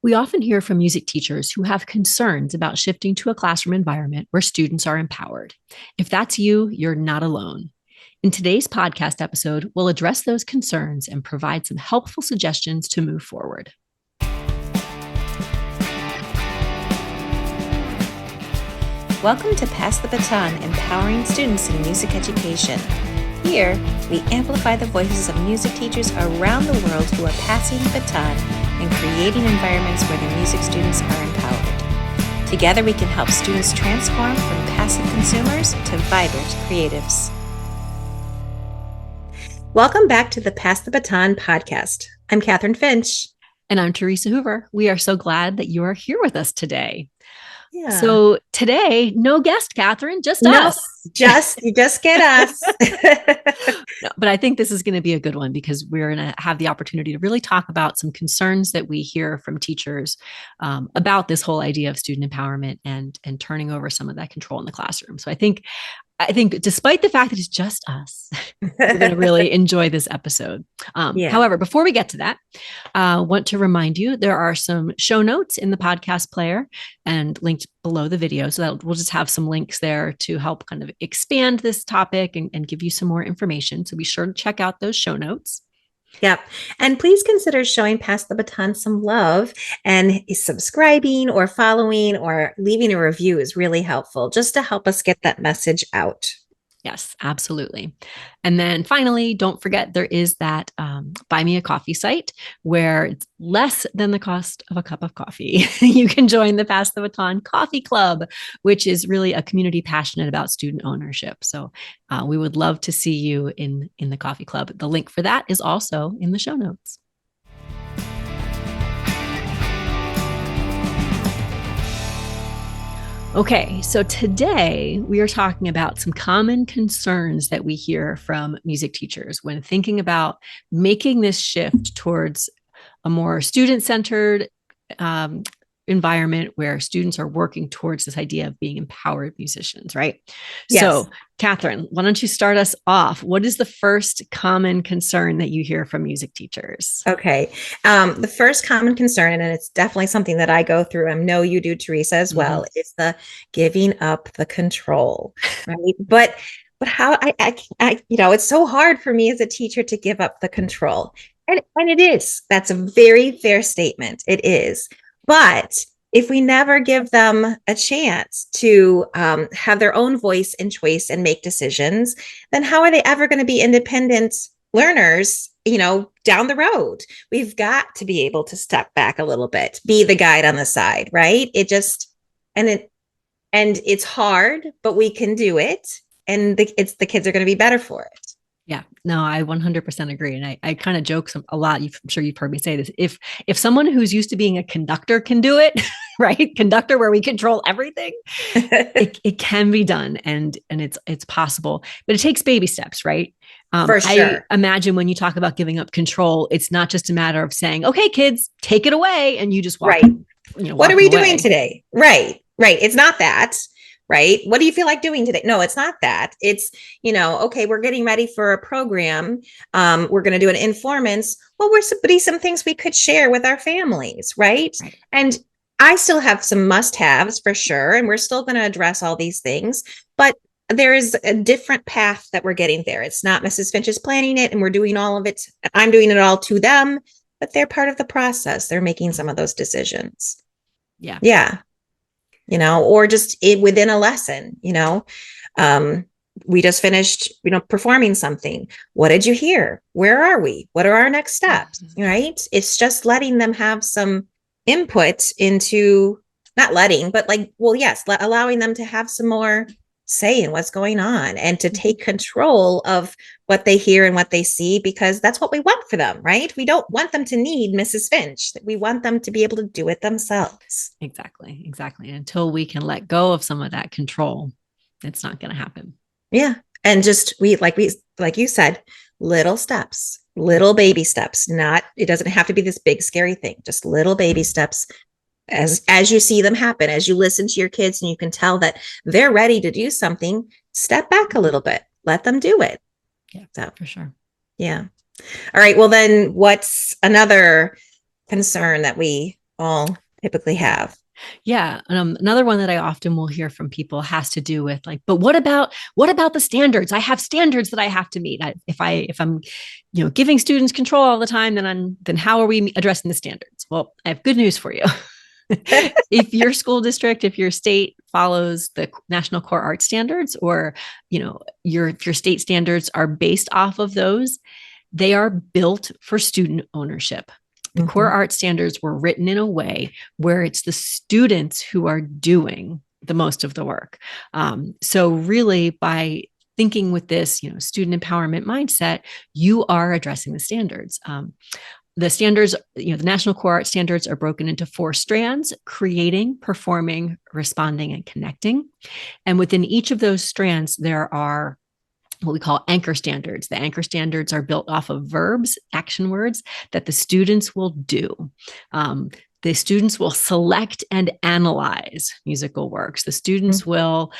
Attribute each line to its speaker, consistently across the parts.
Speaker 1: We often hear from music teachers who have concerns about shifting to a classroom environment where students are empowered. If that's you, you're not alone. In today's podcast episode, we'll address those concerns and provide some helpful suggestions to move forward.
Speaker 2: Welcome to Pass the Baton, Empowering Students in Music Education. Here, we amplify the voices of music teachers around the world who are passing the baton and creating environments where the music students are empowered. Together, we can help students transform from passive consumers to vibrant creatives. Welcome back to the Pass the Baton podcast. I'm Kathryn Finch.
Speaker 1: And I'm Theresa Hoover. We are so glad that you are here with us today.
Speaker 2: Yeah.
Speaker 1: So today, no guest, Kathryn, just us.
Speaker 2: You just get us.
Speaker 1: No, but I think this is going to be a good one because we're going to have the opportunity to really talk about some concerns that we hear from teachers about this whole idea of student empowerment and turning over some of that control in the classroom. So I think despite the fact that it's just us, we're going to really enjoy this episode. However, before we get to that, I want to remind you there are some show notes in the podcast player and linked below the video. So that we'll just have some links there to help kind of expand this topic and give you some more information. So be sure to check out those show notes.
Speaker 2: Yep. And please consider showing Pass the Baton some love, and subscribing or following or leaving a review is really helpful just to help us get that message out.
Speaker 1: Yes, absolutely. And then finally, don't forget there is that Buy Me a Coffee site where it's less than the cost of a cup of coffee. You can join the Pass the Baton Coffee Club, which is really a community passionate about student ownership. So we would love to see you in the coffee club. The link for that is also in the show notes. Okay, so today we are talking about some common concerns that we hear from music teachers when thinking about making this shift towards a more student-centered environment where students are working towards this idea of being empowered musicians, right?
Speaker 2: Yes.
Speaker 1: So, Kathryn, why don't you start us off? What is the first common concern that you hear from music teachers?
Speaker 2: Okay. The first common concern, and it's definitely something that I go through, I know you do, Theresa, as well, is the giving up the control, right? But how I it's so hard for me as a teacher to give up the control. And it is. That's a very fair statement. It is. But if we never give them a chance to have their own voice and choice and make decisions, then how are they ever going to be independent learners, down the road? We've got to be able to step back a little bit, be the guide on the side, right? And it's hard, but we can do it. And the kids are going to be better for it.
Speaker 1: Yeah, no, I 100% agree. And I kind of joke a lot. I'm sure you've heard me say this. If someone who's used to being a conductor can do it, right? Conductor where we control everything, it can be done and it's possible, but it takes baby steps, right?
Speaker 2: For sure.
Speaker 1: I imagine when you talk about giving up control, it's not just a matter of saying, okay, kids, take it away. And you just walk,
Speaker 2: right. What are we
Speaker 1: away.
Speaker 2: Doing today? Right. It's not that. Right. What do you feel like doing today? No, it's not that. It's, okay, we're getting ready for a program. We're going to do an informance. Well, we're some things we could share with our families. Right. And I still have some must-haves for sure. And we're still going to address all these things. But there is a different path that we're getting there. It's not Mrs. Finch is planning it and we're doing all of it. I'm doing it all to them, but they're part of the process. They're making some of those decisions.
Speaker 1: Yeah.
Speaker 2: Yeah. Or just within a lesson, we just finished, performing something. What did you hear? Where are we? What are our next steps? Right? It's just letting them have some input into, not letting, but allowing them to have some more say in what's going on and to take control of what they hear and what they see, because that's what we want for them, right? We don't want them to need Mrs. Finch. We want them to be able to do it themselves.
Speaker 1: Exactly. Until we can let go of some of that control, it's not going to happen.
Speaker 2: Yeah. And just like you said, little steps, little baby steps. It doesn't have to be this big scary thing, just little baby steps. As you see them happen, as you listen to your kids and you can tell that they're ready to do something, step back a little bit, let them do it.
Speaker 1: Yeah, so, for sure.
Speaker 2: Yeah. All right. Well, then what's another concern that we all typically have.
Speaker 1: Yeah. Another one that I often will hear from people has to do with like, but what about the standards? I have standards that I have to meet. If I'm, giving students control all the time, then how are we addressing the standards? Well, I have good news for you. If your school district, if your state follows the National Core Art Standards, or your state standards are based off of those, they are built for student ownership. The core art standards were written in a way where it's the students who are doing the most of the work. So really, by thinking with this, student empowerment mindset, you are addressing the standards. The standards, the National Core Art Standards are broken into 4 strands: creating, performing, responding, and connecting. And within each of those strands, there are what we call anchor standards. The anchor standards are built off of verbs, action words that the students will do. The students will select and analyze musical works. The students will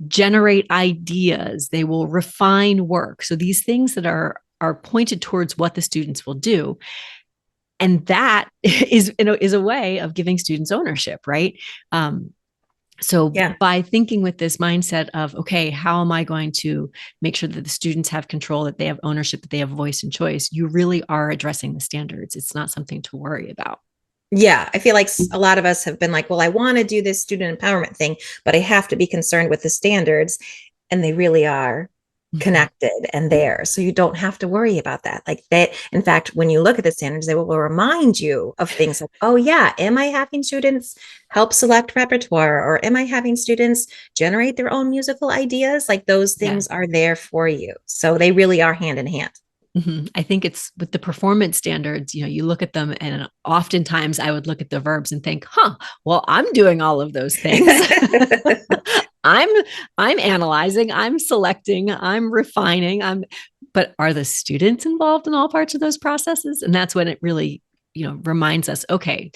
Speaker 1: generate ideas. They will refine work. So these things that are pointed towards what the students will do. And that is a way of giving students ownership, right? So by thinking with this mindset of, okay, how am I going to make sure that the students have control, that they have ownership, that they have voice and choice, you really are addressing the standards. It's not something to worry about.
Speaker 2: Yeah, I feel like a lot of us have been like, well, I want to do this student empowerment thing, but I have to be concerned with the standards. And they really are connected and there. So you don't have to worry about that. Like that. In fact, when you look at the standards, they will remind you of things like, oh yeah, am I having students help select repertoire, or am I having students generate their own musical ideas? Like those things are there for you. So they really are hand in hand.
Speaker 1: I think it's with the performance standards, you look at them, and oftentimes I would look at the verbs and think, well, I'm doing all of those things. I'm analyzing, I'm selecting, I'm refining, but are the students involved in all parts of those processes? And that's when it really, reminds us, okay,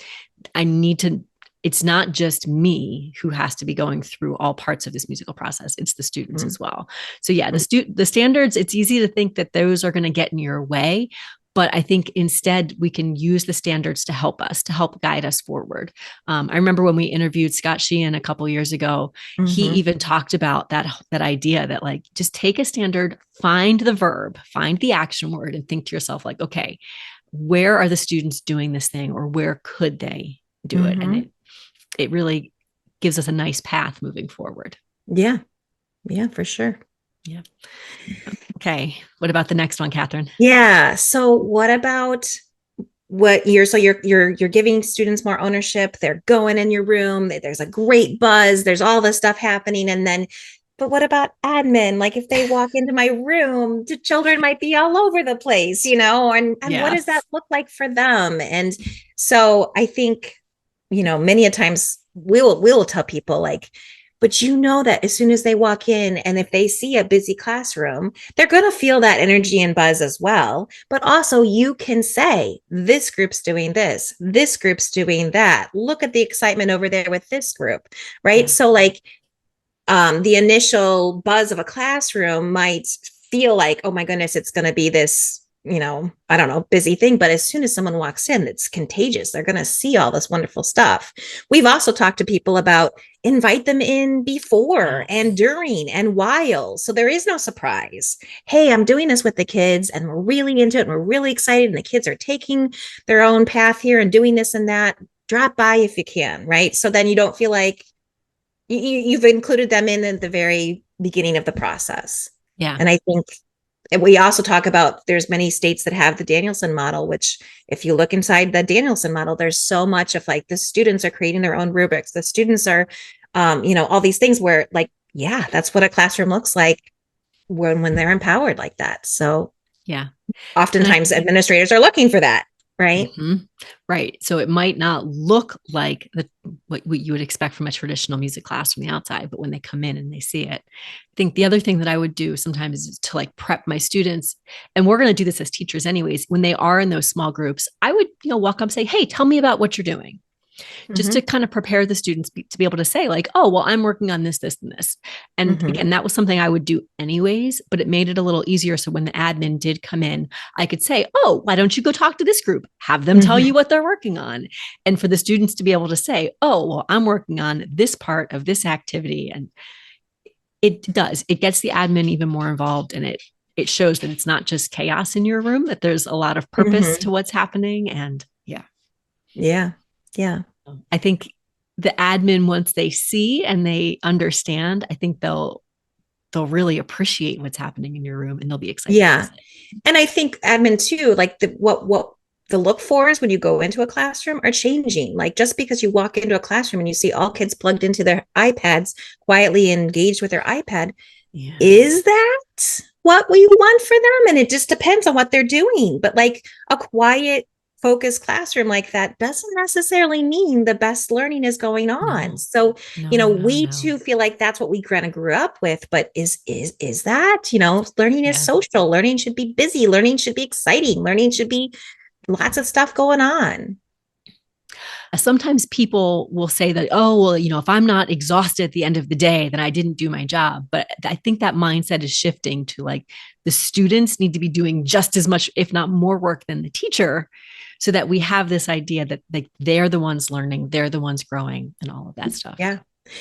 Speaker 1: it's not just me who has to be going through all parts of this musical process. It's the students as well. So yeah, the standards, it's easy to think that those are going to get in your way. But I think instead we can use the standards to help us, to help guide us forward. I remember when we interviewed Scott Sheehan a couple of years ago, he even talked about that idea that like, just take a standard, find the verb, find the action word, and think to yourself like, okay, where are the students doing this thing, or where could they do it? And it really gives us a nice path moving forward.
Speaker 2: Yeah. Yeah, for sure.
Speaker 1: Yeah. Okay. What about the next one, Kathryn?
Speaker 2: Yeah. So what about you're giving students more ownership. They're going in your room. There's a great buzz. There's all this stuff happening. And then, but what about admin? Like if they walk into my room, the children might be all over the place, and what does that look like for them? And so I think, many a times we will tell people like, but that as soon as they walk in, and if they see a busy classroom, they're going to feel that energy and buzz as well. But also you can say, this group's doing this group's doing that. Look at the excitement over there with this group, right? So like the initial buzz of a classroom might feel like, oh my goodness, it's going to be this, I don't know, busy thing. But as soon as someone walks in, it's contagious. They're going to see all this wonderful stuff. We've also talked to people about invite them in before and during and while. So there is no surprise. Hey, I'm doing this with the kids and we're really into it and we're really excited. And the kids are taking their own path here and doing this and that. Drop by if you can, right? So then you don't feel like you've included them in at the very beginning of the process.
Speaker 1: Yeah.
Speaker 2: And I think we also talk about there's many states that have the Danielson model, which if you look inside the Danielson model, there's so much of like the students are creating their own rubrics. The students are, all these things where like, yeah, that's what a classroom looks like when they're empowered like that. So
Speaker 1: yeah,
Speaker 2: oftentimes administrators are looking for that. Right.
Speaker 1: Right. So it might not look like what you would expect from a traditional music class from the outside, but when they come in and they see it, I think the other thing that I would do sometimes is to like prep my students. And we're going to do this as teachers anyways. When they are in those small groups, I would, walk up and say, hey, tell me about what you're doing. just to
Speaker 2: Mhm.
Speaker 1: kind of prepare the students to be able to say like, oh, well, I'm working on this, this, and this. And
Speaker 2: Mhm.
Speaker 1: again, that was something I would do anyways, but it made it a little easier. So when the admin did come in, I could say, oh, why don't you go talk to this group? Have them tell you
Speaker 2: Mhm.
Speaker 1: what they're working on. And for the students to be able to say, oh, well, I'm working on this part of this activity. And it gets the admin even more involved, and it shows that it's not just chaos in your room, that there's a lot of purpose to
Speaker 2: Mhm.
Speaker 1: what's happening. And yeah,
Speaker 2: Yeah. Yeah.
Speaker 1: I think the admin, once they see and they understand, I think they'll really appreciate what's happening in your room, and they'll be excited to
Speaker 2: Yeah.
Speaker 1: say.
Speaker 2: And I think admin too, like what the look for is when you go into a classroom are changing. Like just because you walk into a classroom and you see all kids plugged into their iPads, quietly engaged with their iPad,
Speaker 1: Yeah.
Speaker 2: is that what we want for them? And it just depends on what they're doing. But like a quiet, focused classroom like that doesn't necessarily mean the best learning is going on.
Speaker 1: No,
Speaker 2: So,
Speaker 1: no, no,
Speaker 2: we
Speaker 1: no.
Speaker 2: too feel like that's what we kind of grew up with. But is that, learning is
Speaker 1: Yeah.
Speaker 2: social, learning should be busy, learning should be exciting, learning should be lots of stuff going on.
Speaker 1: Sometimes people will say that, oh, well, if I'm not exhausted at the end of the day, then I didn't do my job. But I think that mindset is shifting to like the students need to be doing just as much, if not more work than the teacher, so that we have this idea that like they're the ones learning, they're the ones growing, and all of that stuff.
Speaker 2: Yeah.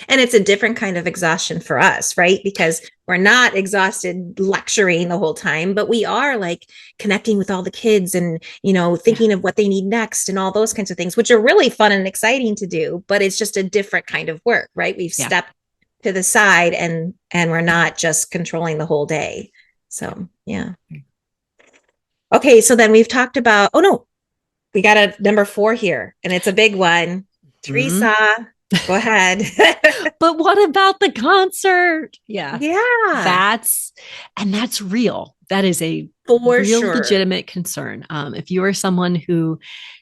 Speaker 2: And it's a different kind of exhaustion for us, right? Because we're not exhausted lecturing the whole time, but we are like connecting with all the kids and,
Speaker 1: Yeah.
Speaker 2: thinking of what they need next and all those kinds of things, which are really fun and exciting to do, but it's just a different kind of work, right? We've
Speaker 1: Yeah.
Speaker 2: stepped to the side and we're not just controlling the whole day. So, yeah. Okay, so then we've talked about, oh no, we got a number 4 here, and it's a big one.
Speaker 1: Mm-hmm.
Speaker 2: Teresa, go ahead.
Speaker 1: But what about the concert? Yeah.
Speaker 2: Yeah,
Speaker 1: That's real. That is a
Speaker 2: for
Speaker 1: real
Speaker 2: sure.
Speaker 1: legitimate concern. If you are someone who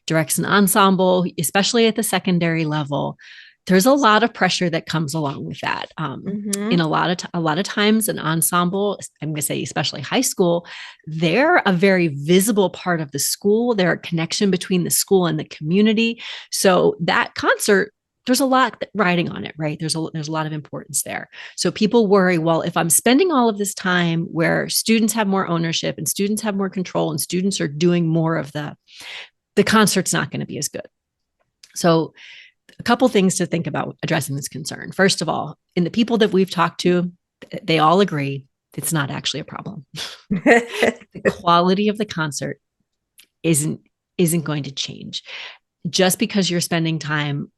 Speaker 1: directs an ensemble, especially at the secondary level, there's a lot of pressure that comes along with that. In
Speaker 2: Hmm.
Speaker 1: a lot of times, an ensemble, I'm going to say especially high school, they're a very visible part of the school. They're a connection between the school and the community. So that concert, there's a lot riding on it, right? There's a lot of importance there. So people worry, well, if I'm spending all of this time where students have more ownership and students have more control and students are doing more of the concert's not going to be as good. So a couple things to think about addressing this concern. First of all, in the people that we've talked to, they all agree it's not actually a problem. The quality of the concert isn't isn't going to change just because you're spending time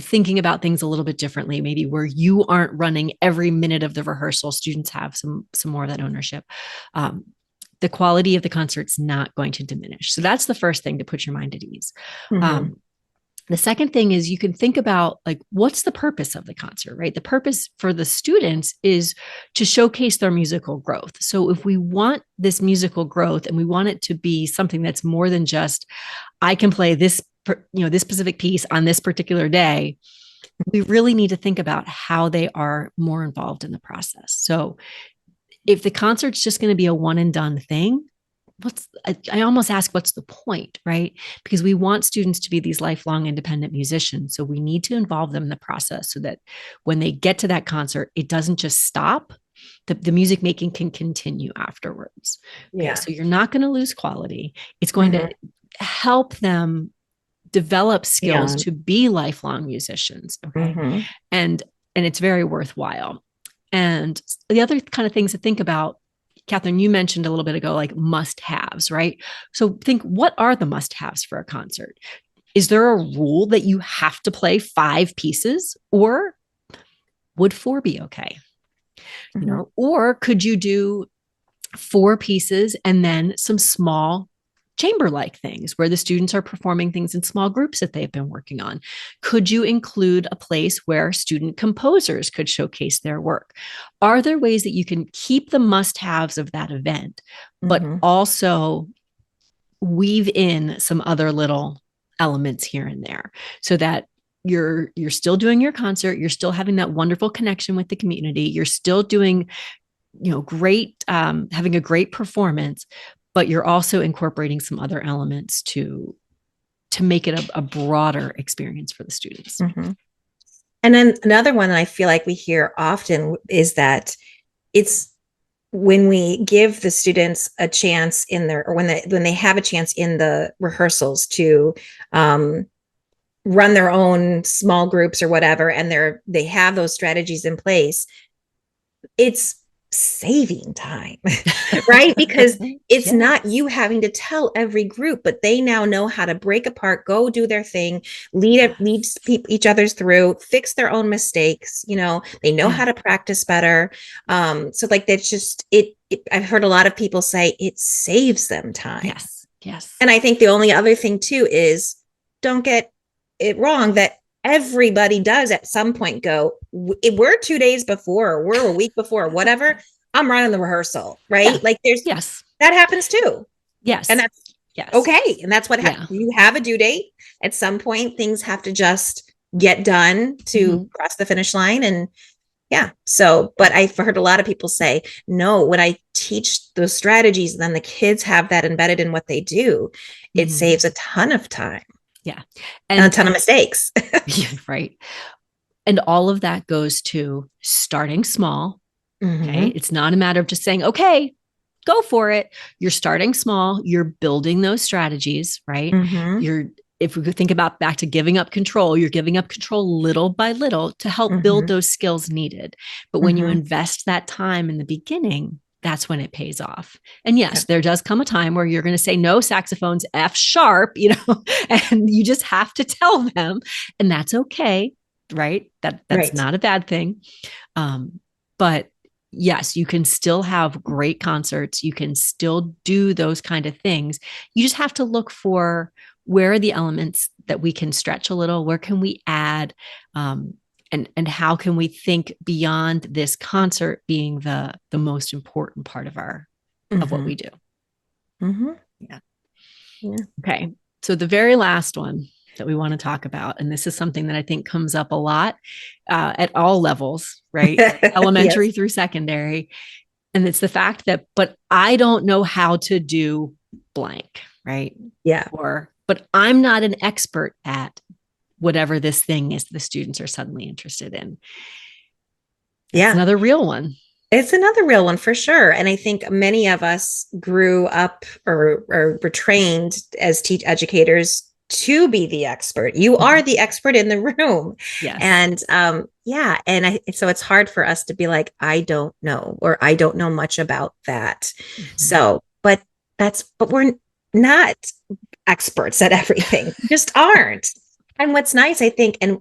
Speaker 1: thinking about things a little bit differently, maybe where you aren't running every minute of the rehearsal. Students have some more of that ownership. um, the quality of the concert's not going to diminish, so that's the first thing to put your mind at ease.
Speaker 2: Hmm.
Speaker 1: um, the second thing is you can think about like what's the purpose of the concert, right? The purpose for the students is to showcase their musical growth. So if we want this musical growth and we want it to be something that's more than just I can play this specific piece on this particular day, we really need to think about how they are more involved in the process. So if the concert's just going to be a one and done thing, I almost ask what's the point, right? Because we want students to be these lifelong independent musicians. So we need to involve them in the process so that when they get to that concert, it doesn't just stop. The music making can continue afterwards. Okay.
Speaker 2: Yeah.
Speaker 1: So you're not going to lose quality. It's going to
Speaker 2: Hmm.
Speaker 1: help them develop skills
Speaker 2: Beyond.
Speaker 1: to be lifelong musicians. Okay.
Speaker 2: Hmm.
Speaker 1: And it's very worthwhile. And the other kind of things to think about, Kathryn, you mentioned a little bit ago, like must haves, right? So think, what are the must haves for a concert? Is there a rule that you have to play 5 pieces, or would 4 be okay?
Speaker 2: Hmm.
Speaker 1: Or could you do 4 pieces and then some small chamber like things where the students are performing things in small groups that they've been working on? Could you include a place where student composers could showcase their work? Are there ways that you can keep the must haves of that event, but
Speaker 2: Hmm.
Speaker 1: also weave in some other little elements here and there so that you're still doing your concert, you're still having that wonderful connection with the community, you're still doing great, having a great performance, but you're also incorporating some other elements to to make it a broader experience for the students.
Speaker 2: Mm-hmm. And then another one that I feel like we hear often is that it's when we give the students a chance in their, or when they have a chance in the rehearsals to run their own small groups or whatever, and they have those strategies in place, it's saving time, right? Because it's
Speaker 1: Yes.
Speaker 2: not you having to tell every group, but they now know how to break apart, go do their thing, lead each other's through, fix their own mistakes. They know how to practice better. So like that's just I've heard a lot of people say it saves them time.
Speaker 1: Yes.
Speaker 2: And I think the only other thing too is, don't get it wrong, that everybody does at some point go, we're 2 days before, or we're a week before, or whatever, I'm running the rehearsal, right?
Speaker 1: Yeah.
Speaker 2: Like that happens too.
Speaker 1: Yes.
Speaker 2: And that's okay. And that's what you have a due date. At some point, things have to just get done to cross the finish line. And but I've heard a lot of people say, no, when I teach those strategies, then the kids have that embedded in what they do, it saves a ton of time.
Speaker 1: Yeah.
Speaker 2: And a ton of mistakes.
Speaker 1: Right. And all of that goes to starting small. Okay. It's not a matter of just saying, okay, go for it. You're starting small. You're building those strategies, right? If we could think about back to giving up control, you're giving up control little by little to help build those skills needed. But when you invest that time in the beginning, that's when it pays off. And yes, there does come a time where you're going to say, no, saxophone's F sharp, and you just have to tell them, and that's okay. Right. That's not a bad thing. But yes, you can still have great concerts. You can still do those kind of things. You just have to look for, where are the elements that we can stretch a little? Where can we add? And how can we think beyond this concert being the most important part of of what we do? Yeah. Okay. So the very last one that we want to talk about, and this is something that I think comes up a lot at all levels, right? Elementary through secondary. And it's the fact that, but I don't know how to do blank, right?
Speaker 2: Yeah.
Speaker 1: But I'm not an expert at whatever this thing is the students are suddenly interested in. That's another real one.
Speaker 2: It's another real one for sure. And I think many of us grew up or were trained as educators to be the expert. You are the expert in the room.
Speaker 1: Yes.
Speaker 2: And so it's hard for us to be like, I don't know, or I don't know much about that. So, but we're not experts at everything. We just aren't. And what's nice, I think, and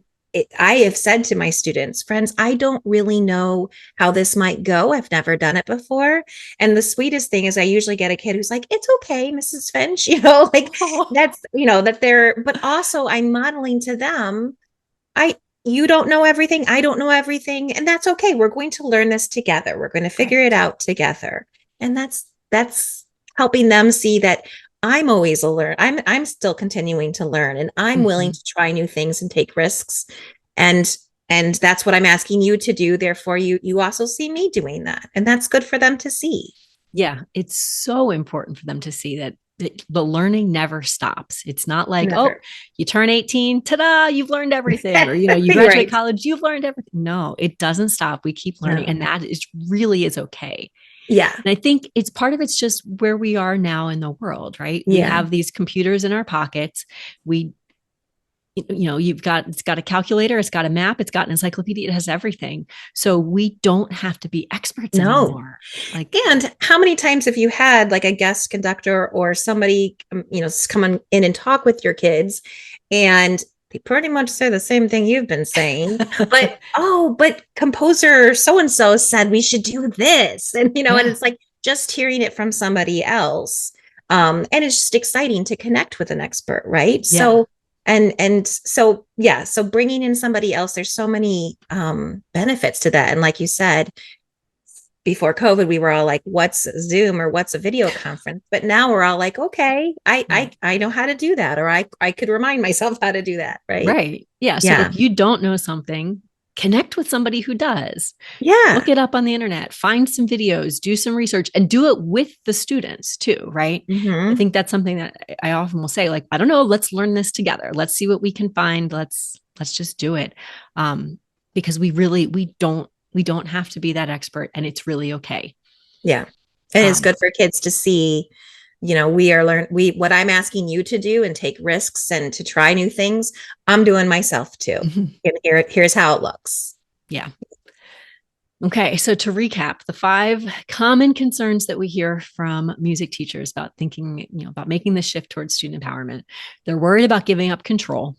Speaker 2: I have said to my students, friends, I don't really know how this might go. I've never done it before. And the sweetest thing is I usually get a kid who's like, it's okay, Mrs. Finch, that they're, but also I'm modeling to them, you don't know everything. I don't know everything. And that's okay. We're going to learn this together. We're going to figure it out together. And that's helping them see that I'm always a learner. I'm still continuing to learn, and I'm willing to try new things and take risks. And that's what I'm asking you to do. Therefore, you also see me doing that. And that's good for them to see.
Speaker 1: Yeah. It's so important for them to see that the learning never stops. It's not like, you turn 18, ta-da, you've learned everything. Or, you graduate college, you've learned everything. No, it doesn't stop. We keep learning. And that really is okay.
Speaker 2: Yeah.
Speaker 1: And I think part of it's just where we are now in the world, right? We have these computers in our pockets. It's got a calculator, it's got a map, it's got an encyclopedia, it has everything. So we don't have to be experts anymore.
Speaker 2: And how many times have you had like a guest conductor or somebody, come in and talk with your kids, and they pretty much say the same thing you've been saying, but composer so-and-so said we should do this. And, and it's like just hearing it from somebody else. And it's just exciting to connect with an expert, right? Yeah. So bringing in somebody else, there's so many benefits to that. And like you said, before COVID, we were all like, what's Zoom or what's a video conference? But now we're all like, okay, I know how to do that. Or I could remind myself how to do that. Right.
Speaker 1: Right. Yeah. So if you don't know something, connect with somebody who does.
Speaker 2: Yeah.
Speaker 1: Look it up on the internet, find some videos, do some research, and do it with the students too, right? I think that's something that I often will say, like, I don't know, let's learn this together. Let's see what we can find. Let's just do it. Because we don't have to be that expert, and it's really okay.
Speaker 2: Yeah. And it's good for kids to see, what I'm asking you to do and take risks and to try new things, I'm doing myself too. And here's how it looks.
Speaker 1: Yeah. Okay. So to recap, the 5 common concerns that we hear from music teachers about thinking, about making the shift towards student empowerment. They're worried about giving up control,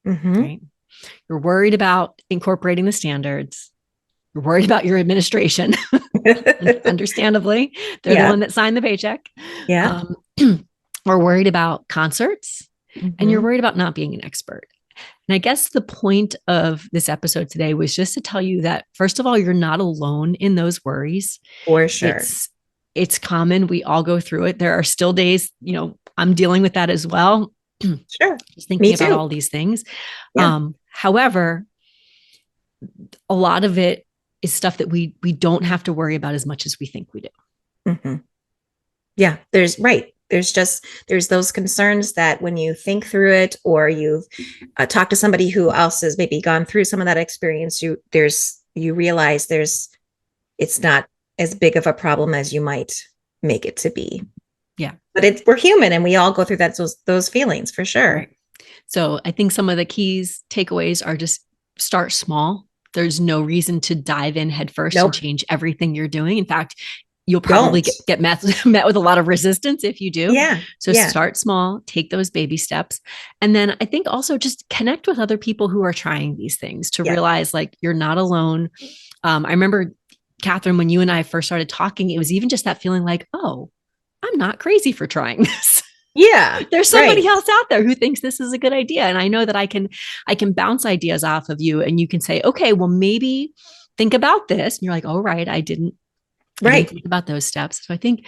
Speaker 1: right? You're worried about incorporating the standards. You're worried about your administration. Understandably, they're the one that signed the paycheck.
Speaker 2: Yeah.
Speaker 1: We're worried about concerts, and you're worried about not being an expert. And I guess the point of this episode today was just to tell you that, first of all, you're not alone in those worries.
Speaker 2: For sure.
Speaker 1: It's common. We all go through it. There are still days, I'm dealing with that as well.
Speaker 2: Sure.
Speaker 1: Just thinking about all these things. Yeah. However, a lot of it is stuff that we don't have to worry about as much as we think we do.
Speaker 2: Yeah, there's those concerns that when you think through it, or you've talked to somebody who else has maybe gone through some of that experience, you realize it's not as big of a problem as you might make it to be.
Speaker 1: Yeah.
Speaker 2: But we're human, and we all go through those feelings for sure.
Speaker 1: Right. So I think some of the takeaways are just start small. There's no reason to dive in headfirst and change everything you're doing. In fact, you'll probably get met with a lot of resistance if you do.
Speaker 2: Yeah.
Speaker 1: So start small, take those baby steps. And then I think also just connect with other people who are trying these things to realize, like, you're not alone. I remember, Kathryn, when you and I first started talking, it was even just that feeling like, oh, I'm not crazy for trying this.
Speaker 2: Yeah.
Speaker 1: There's somebody else out there who thinks this is a good idea. And I know that I can bounce ideas off of you, and you can say, okay, well, maybe think about this. And you're like, oh, right. I didn't think about those steps. So I think,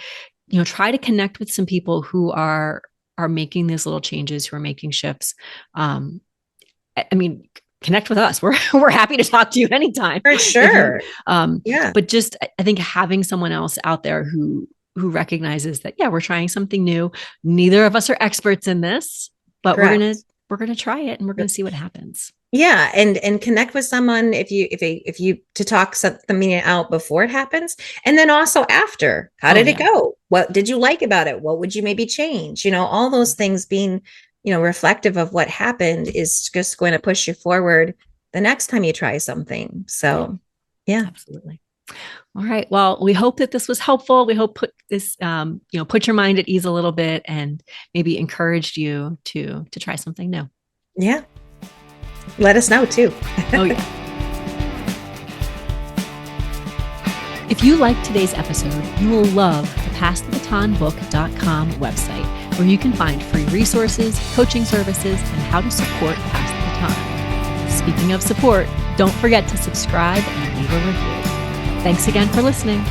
Speaker 1: try to connect with some people who are making these little changes, who are making shifts. Connect with us. We're happy to talk to you anytime.
Speaker 2: For sure.
Speaker 1: But just, I think having someone else out there who recognizes that, we're trying something new. Neither of us are experts in this, but we're going to try it, and we're going to see what happens.
Speaker 2: Yeah. And connect with someone if you to talk something out before it happens. And then also after, how did it go? What did you like about it? What would you maybe change? All those things being, reflective of what happened is just going to push you forward the next time you try something. So yeah,
Speaker 1: absolutely. All right. Well, we hope that this was helpful. We hope put your mind at ease a little bit, and maybe encouraged you to try something new.
Speaker 2: Yeah. Let us know too.
Speaker 1: Oh, yeah. If you liked today's episode, you will love the PassTheBatonBook.com website, where you can find free resources, coaching services, and how to support Pass the Baton. Speaking of support, don't forget to subscribe and leave a review. Thanks again for listening.